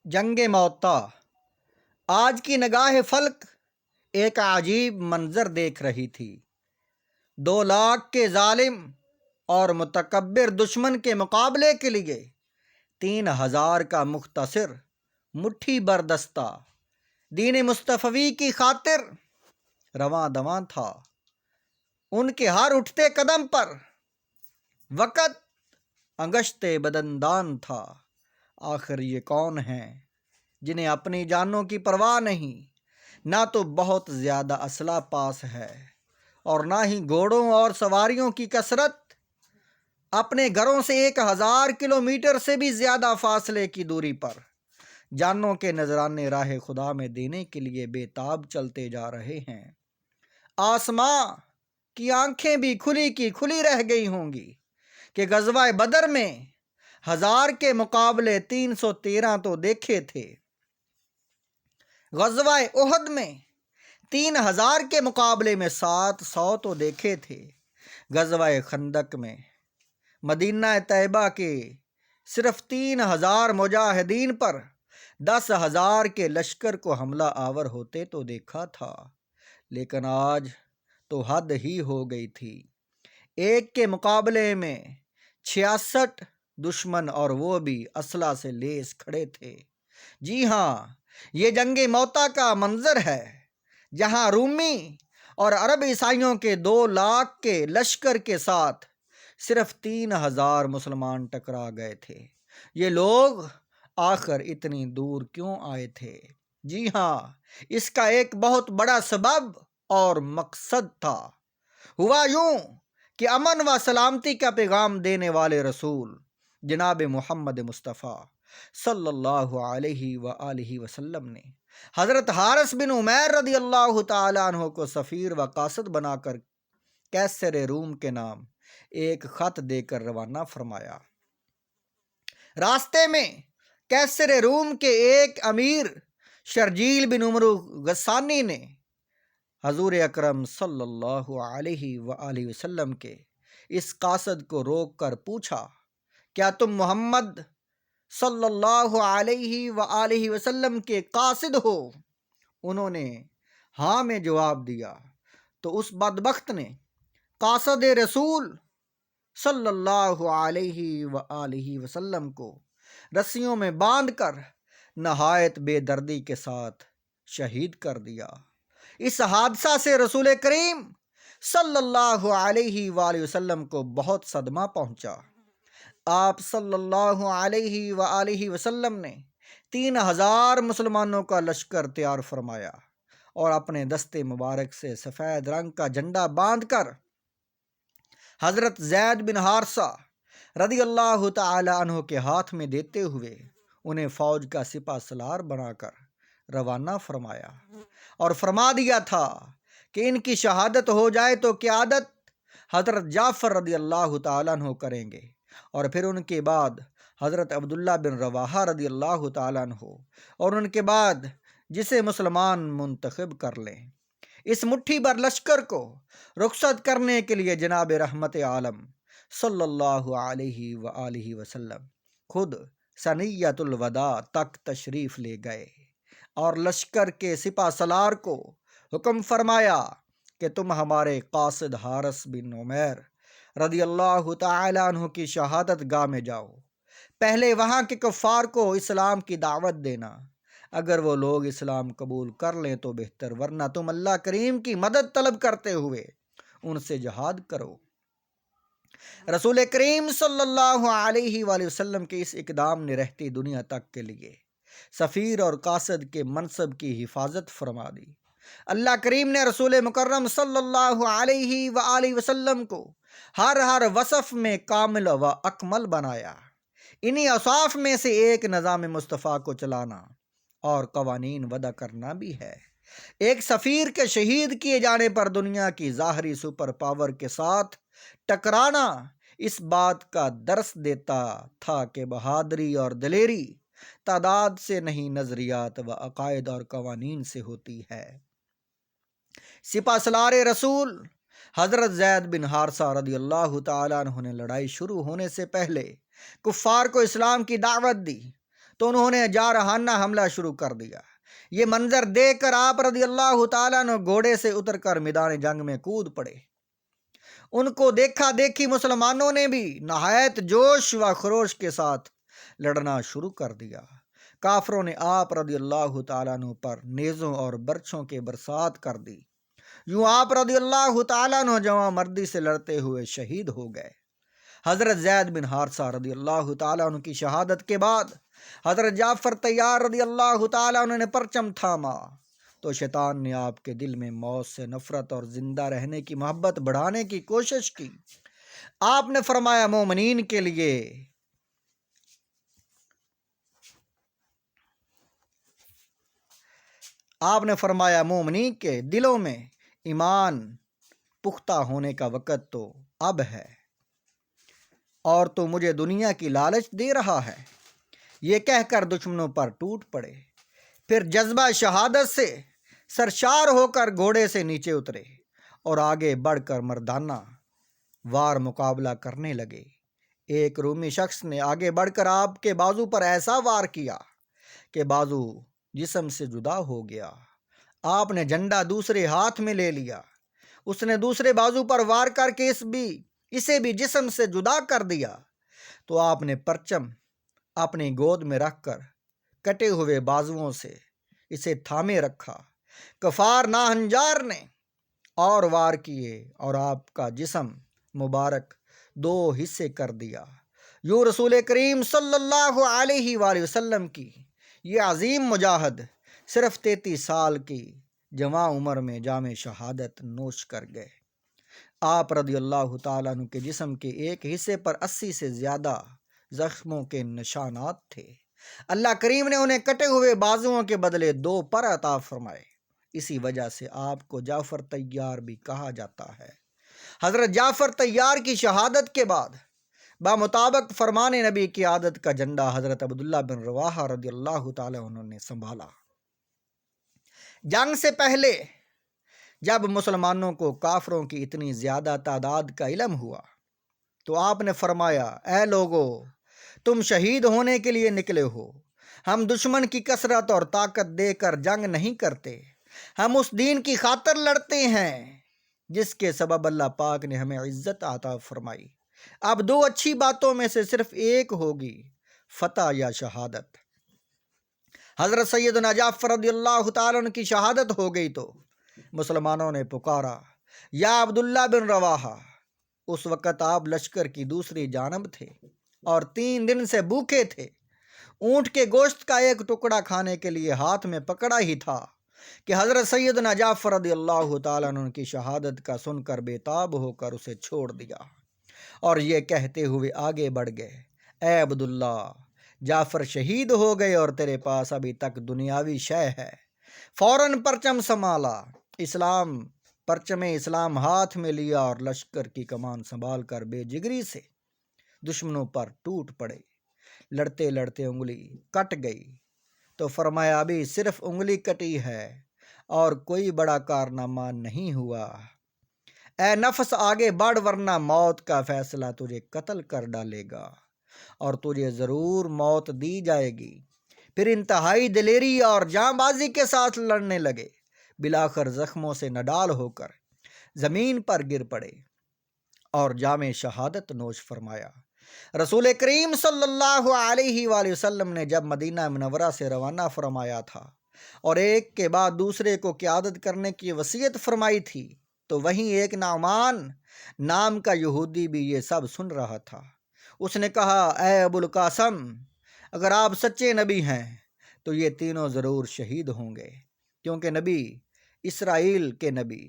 جنگ موتا۔ آج کی نگاہ فلک ایک عجیب منظر دیکھ رہی تھی۔ 2 لاکھ کے ظالم اور متکبر دشمن کے مقابلے کے لیے 3,000 کا مختصر مٹھی بردستہ دین مصطفی کی خاطر رواں دواں تھا۔ ان کے ہر اٹھتے قدم پر وقت انگشت بدندان تھا۔ آخر یہ کون ہیں جنہیں اپنی جانوں کی پرواہ نہیں؟ نہ تو بہت زیادہ اسلحہ پاس ہے اور نہ ہی گھوڑوں اور سواریوں کی کثرت۔ اپنے گھروں سے 1,000 کلومیٹر سے بھی زیادہ فاصلے کی دوری پر جانوں کے نذرانے راہ خدا میں دینے کے لیے بے تاب چلتے جا رہے ہیں۔ آسماں کی آنکھیں بھی کھلی کی کھلی رہ گئی ہوں گی کہ غزوہ بدر میں 1,000 کے مقابلے 313 تو دیکھے تھے۔ غزوہ احد میں 3,000 کے مقابلے میں 700 تو دیکھے تھے۔ غزوہ خندق میں مدینہ طیبہ کے صرف 3,000 مجاہدین پر 10,000 کے لشکر کو حملہ آور ہوتے تو دیکھا تھا۔ لیکن آج تو حد ہی ہو گئی تھی۔ ایک کے مقابلے میں 66 دشمن، اور وہ بھی اسلحہ سے لیس کھڑے تھے۔ جی ہاں، یہ جنگ موتا کا منظر ہے، جہاں رومی اور عرب عیسائیوں کے 2 لاکھ کے لشکر کے ساتھ صرف 3,000 مسلمان ٹکرا گئے تھے۔ یہ لوگ آخر اتنی دور کیوں آئے تھے؟ جی ہاں، اس کا ایک بہت بڑا سبب اور مقصد تھا۔ ہوا یوں کہ امن و سلامتی کا پیغام دینے والے رسول جناب محمد مصطفیٰ صلی اللہ علیہ وآلہ وسلم نے حضرت حارث بن عمیر رضی اللہ تعالیٰ عنہ کو سفیر و قاصد بنا کر کیسر روم کے نام ایک خط دے کر روانہ فرمایا۔ راستے میں کیسر روم کے ایک امیر شرجیل بن عمرو غسانی نے حضور اکرم صلی اللہ علیہ وآلہ وسلم کے اس قاصد کو روک کر پوچھا، کیا تم محمد صلی اللہ علیہ وآلہ وسلم کے قاصد ہو؟ انہوں نے ہاں میں جواب دیا۔ تو اس بدبخت نے قاصد رسول صلی اللہ علیہ وآلہ وسلم کو رسیوں میں باندھ کر نہایت بے دردی کے ساتھ شہید کر دیا۔ اس حادثہ سے رسول کریم صلی اللہ علیہ وآلہ وسلم کو بہت صدمہ پہنچا۔ آپ صلی اللہ علیہ وآلہ وسلم نے 3,000 مسلمانوں کا لشکر تیار فرمایا اور اپنے دستے مبارک سے سفید رنگ کا جھنڈا باندھ کر حضرت زید بن حارثہ رضی اللہ تعالی عنہ کے ہاتھ میں دیتے ہوئے انہیں فوج کا سپہ سالار بنا کر روانہ فرمایا، اور فرما دیا تھا کہ ان کی شہادت ہو جائے تو قیادت حضرت جعفر رضی اللہ تعالیٰ عنہ کریں گے، اور پھر ان کے بعد حضرت عبداللہ بن رواحہ رضی اللہ تعالیٰ عنہ، اور ان کے بعد جسے مسلمان منتخب کر لیں۔ اس مٹھی بھر لشکر کو رخصت کرنے کے لیے جناب رحمت عالم صلی اللہ علیہ وآلہ وسلم خود ثنیۃ الوداع تک تشریف لے گئے، اور لشکر کے سپہ سالار کو حکم فرمایا کہ تم ہمارے قاصد حارث بن عمیر رضی اللہ تعالی عنہ کی شہادت گاہ میں جاؤ۔ پہلے وہاں کے کفار کو اسلام کی دعوت دینا، اگر وہ لوگ اسلام قبول کر لیں تو بہتر، ورنہ تم اللہ کریم کی مدد طلب کرتے ہوئے ان سے جہاد کرو۔ رسول کریم صلی اللہ علیہ وآلہ وسلم کے اس اقدام نے رہتی دنیا تک کے لیے سفیر اور قاصد کے منصب کی حفاظت فرما دی۔ اللہ کریم نے رسول مکرم صلی اللہ علیہ وآلہ وسلم کو ہر وصف میں کامل و اکمل بنایا۔ انہی اوصاف میں سے ایک نظام مصطفیٰ کو چلانا اور قوانین وضع کرنا بھی ہے۔ ایک سفیر کے شہید کیے جانے پر دنیا کی ظاہری سپر پاور کے ساتھ ٹکرانا اس بات کا درس دیتا تھا کہ بہادری اور دلیری تعداد سے نہیں، نظریات و عقائد اور قوانین سے ہوتی ہے۔ سپہ سالار رسول حضرت زید بن حارثہ رضی اللہ تعالیٰ عنہ نے لڑائی شروع ہونے سے پہلے کفار کو اسلام کی دعوت دی تو انہوں نے جارحانہ حملہ شروع کر دیا۔ یہ منظر دیکھ کر آپ رضی اللہ تعالیٰ عنہ گھوڑے سے اتر کر میدان جنگ میں کود پڑے۔ ان کو دیکھا دیکھی مسلمانوں نے بھی نہایت جوش و خروش کے ساتھ لڑنا شروع کر دیا۔ کافروں نے آپ رضی اللہ تعالیٰ عنہ پر نیزوں اور برچھوں کے برسات کر دی۔ یوں آپ رضی اللہ تعالیٰ عنہ جواں مردی سے لڑتے ہوئے شہید ہو گئے۔ حضرت زید بن حارثہ رضی اللہ تعالیٰ عنہ کی شہادت کے بعد حضرت جعفر طیار رضی اللہ تعالیٰ عنہ نے پرچم تھاما تو شیطان نے آپ کے دل میں موت سے نفرت اور زندہ رہنے کی محبت بڑھانے کی کوشش کی۔ آپ نے فرمایا مومنین کے دلوں میں ایمان پختہ ہونے کا وقت تو اب ہے، اور تو مجھے دنیا کی لالچ دے رہا ہے۔ یہ کہہ کر دشمنوں پر ٹوٹ پڑے، پھر جذبہ شہادت سے سرشار ہو کر گھوڑے سے نیچے اترے اور آگے بڑھ کر مردانہ وار مقابلہ کرنے لگے۔ ایک رومی شخص نے آگے بڑھ کر آپ کے بازو پر ایسا وار کیا کہ بازو جسم سے جدا ہو گیا۔ آپ نے جھنڈا دوسرے ہاتھ میں لے لیا۔ اس نے دوسرے بازو پر وار کر کے اسے بھی جسم سے جدا کر دیا تو آپ نے پرچم اپنی گود میں رکھ کر کٹے ہوئے بازوؤں سے اسے تھامے رکھا۔ کفار ناہنجار نے اور وار کیے اور آپ کا جسم مبارک دو حصے کر دیا۔ یوں رسول کریم صلی اللہ علیہ وآلہ وسلم کی یہ عظیم مجاہد صرف 33 سال کی جوان عمر میں جام شہادت نوش کر گئے۔ آپ رضی اللہ تعالیٰ عنہ کے جسم کے ایک حصے پر 80 سے زیادہ زخموں کے نشانات تھے۔ اللہ کریم نے انہیں کٹے ہوئے بازوؤں کے بدلے 2 پر عطا فرمائے۔ اسی وجہ سے آپ کو جعفر طیار بھی کہا جاتا ہے۔ حضرت جعفر طیار کی شہادت کے بعد بمطابق فرمان نبی کی عادت کا جھنڈا حضرت عبداللہ بن رواحہ رضی اللہ تعالیٰ عنہ نے سنبھالا۔ جنگ سے پہلے جب مسلمانوں کو کافروں کی اتنی زیادہ تعداد کا علم ہوا تو آپ نے فرمایا، اے لوگو، تم شہید ہونے کے لیے نکلے ہو۔ ہم دشمن کی کثرت اور طاقت دے کر جنگ نہیں کرتے، ہم اس دین کی خاطر لڑتے ہیں جس کے سبب اللہ پاک نے ہمیں عزت عطا فرمائی۔ اب 2 اچھی باتوں میں سے صرف ایک ہوگی، فتح یا شہادت۔ حضرت سیدنا جعفر رضی اللہ تعالیٰ عنہ کی شہادت ہو گئی تو مسلمانوں نے پکارا، یا عبداللہ بن رواحہ۔ اس وقت آپ لشکر کی دوسری جانب تھے اور 3 دن سے بھوکے تھے۔ اونٹ کے گوشت کا ایک ٹکڑا کھانے کے لیے ہاتھ میں پکڑا ہی تھا کہ حضرت سیدنا جعفر رضی اللہ تعالیٰ عنہ کی شہادت کا سن کر بے تاب ہو کر اسے چھوڑ دیا اور یہ کہتے ہوئے آگے بڑھ گئے، اے عبداللہ، جعفر شہید ہو گئے اور تیرے پاس ابھی تک دنیاوی شے ہے۔ فوراً پرچم سنبھالا، پرچم اسلام ہاتھ میں لیا اور لشکر کی کمان سنبھال کر بے جگری سے دشمنوں پر ٹوٹ پڑے۔ لڑتے لڑتے انگلی کٹ گئی تو فرمایا، ابھی صرف انگلی کٹی ہے اور کوئی بڑا کارنامہ نہیں ہوا۔ اے نفس آگے بڑھ ورنہ موت کا فیصلہ تجھے قتل کر ڈالے گا اور تجھے ضرور موت دی جائے گی۔ پھر انتہائی دلیری اور جاں بازی کے ساتھ لڑنے لگے۔ بلاخر زخموں سے نڈال ہو کر زمین پر گر پڑے اور جام شہادت نوش فرمایا۔ رسول کریم صلی اللہ علیہ وآلہ وسلم نے جب مدینہ منورہ سے روانہ فرمایا تھا اور ایک کے بعد دوسرے کو قیادت کرنے کی وصیت فرمائی تھی تو وہیں ایک نعمان نام کا یہودی بھی یہ سب سن رہا تھا۔ اس نے کہا، اے ابو القاسم، اگر آپ سچے نبی ہیں تو یہ تینوں ضرور شہید ہوں گے، کیونکہ نبی اسرائیل کے نبی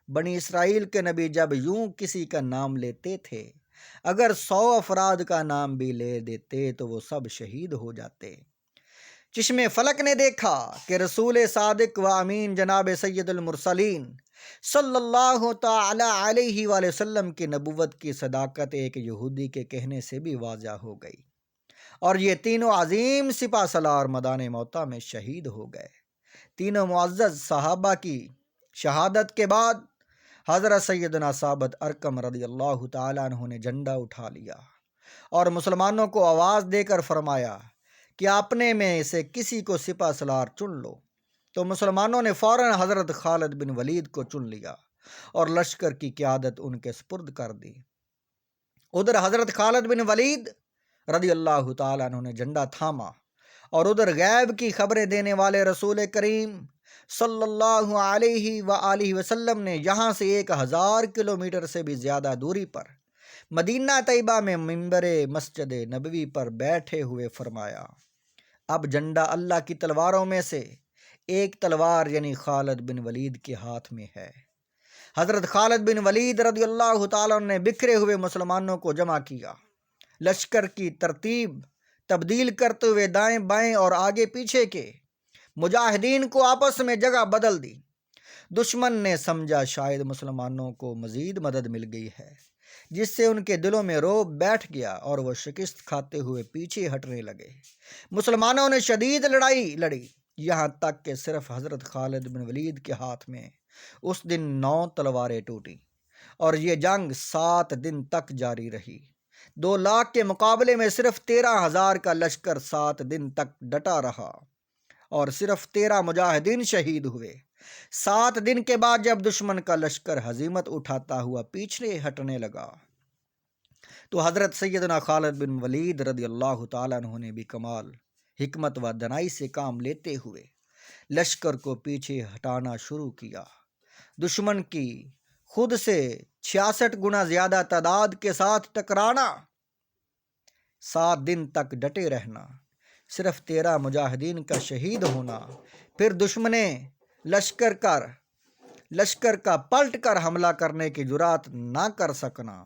بنی اسرائیل کے نبی جب یوں کسی کا نام لیتے تھے، اگر 100 افراد کا نام بھی لے دیتے تو وہ سب شہید ہو جاتے۔ چشم فلک نے دیکھا کہ رسول صادق و امین جناب سید المرسلین صلی اللہ تعالی علیہ وآلہ وسلم کی نبوت کی صداقت ایک یہودی کے کہنے سے بھی واضح ہو گئی، اور یہ تینوں عظیم سپہ سالار میدان موتہ میں شہید ہو گئے۔ تینوں معزز صحابہ کی شہادت کے بعد حضرت سیدنا ثابت ارقم رضی اللہ تعالیٰ عنہ نے جھنڈا اٹھا لیا اور مسلمانوں کو آواز دے کر فرمایا کہ اپنے میں سے کسی کو سپہ سالار چن لو۔ تو مسلمانوں نے فوراً حضرت خالد بن ولید کو چن لیا اور لشکر کی قیادت ان کے سپرد کر دی۔ ادھر حضرت خالد بن ولید رضی اللہ تعالیٰ عنہ نے جھنڈا تھاما اور ادھر غیب کی خبریں دینے والے رسول کریم صلی اللہ علیہ وآلہ وسلم نے یہاں سے 1000 کلومیٹر سے بھی زیادہ دوری پر مدینہ طیبہ میں منبر مسجد نبوی پر بیٹھے ہوئے فرمایا، اب جھنڈا اللہ کی تلواروں میں سے ایک تلوار یعنی خالد بن ولید کے ہاتھ میں ہے۔ حضرت خالد بن ولید رضی اللہ تعالیٰ نے بکھرے ہوئے مسلمانوں کو جمع کیا، لشکر کی ترتیب تبدیل کرتے ہوئے دائیں بائیں اور آگے پیچھے کے مجاہدین کو آپس میں جگہ بدل دی۔ دشمن نے سمجھا شاید مسلمانوں کو مزید مدد مل گئی ہے، جس سے ان کے دلوں میں رعب بیٹھ گیا اور وہ شکست کھاتے ہوئے پیچھے ہٹنے لگے۔ مسلمانوں نے شدید لڑائی لڑی، یہاں تک کہ صرف حضرت خالد بن ولید کے ہاتھ میں اس دن 9 تلواریں ٹوٹی، اور یہ جنگ 7 دن تک جاری رہی۔ 2 لاکھ کے مقابلے میں صرف 13,000 کا لشکر 7 دن تک ڈٹا رہا اور صرف 13 مجاہدین شہید ہوئے۔ 7 دن کے بعد جب دشمن کا لشکر ہزیمت اٹھاتا ہوا پیچھے ہٹنے لگا تو حضرت سیدنا خالد بن ولید رضی اللہ تعالیٰ عنہ نے بھی کمال حکمت و دانائی سے کام لیتے ہوئے لشکر کو پیچھے ہٹانا شروع کیا۔ دشمن کی خود سے 66 گنا زیادہ تعداد کے ساتھ ٹکرانا، 7 دن تک ڈٹے رہنا، صرف 13 مجاہدین کا شہید ہونا، پھر دشمن لشکر کا پلٹ کر حملہ کرنے کی جرات نہ کر سکنا،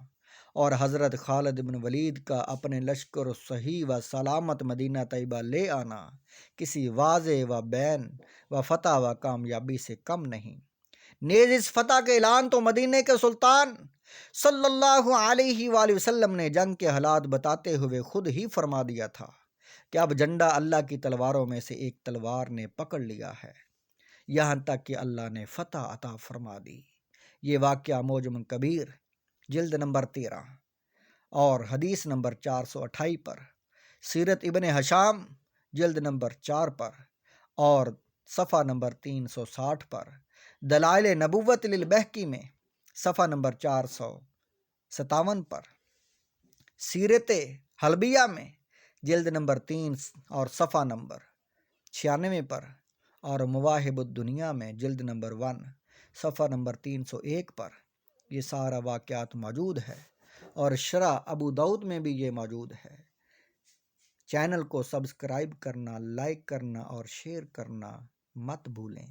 اور حضرت خالد بن ولید کا اپنے لشکر و صحیح و سلامت مدینہ طیبہ لے آنا کسی واضح و بین و فتح و کامیابی سے کم نہیں۔ نیز اس فتح کے اعلان تو مدینہ کے سلطان صلی اللہ علیہ وآلہ وسلم نے جنگ کے حالات بتاتے ہوئے خود ہی فرما دیا تھا کہ اب جھنڈا اللہ کی تلواروں میں سے ایک تلوار نے پکڑ لیا ہے، یہاں تک کہ اللہ نے فتح عطا فرما دی۔ یہ واقعہ معجم کبیر جلد نمبر 13 اور حدیث نمبر 428 پر، سیرت ابن ہشام جلد نمبر 4 پر اور صفحہ نمبر 360 پر، دلائل نبوت للبہقی میں صفحہ نمبر 457 پر، سیرت حلبیہ میں جلد نمبر 3 اور صفحہ نمبر 96 پر، اور مواہب الدنیا میں جلد نمبر 1 صفحہ نمبر 301 پر یہ سارا واقعات موجود ہے، اور شرح ابو داؤد میں بھی یہ موجود ہے۔ چینل کو سبسکرائب کرنا، لائک کرنا اور شیئر کرنا مت بھولیں۔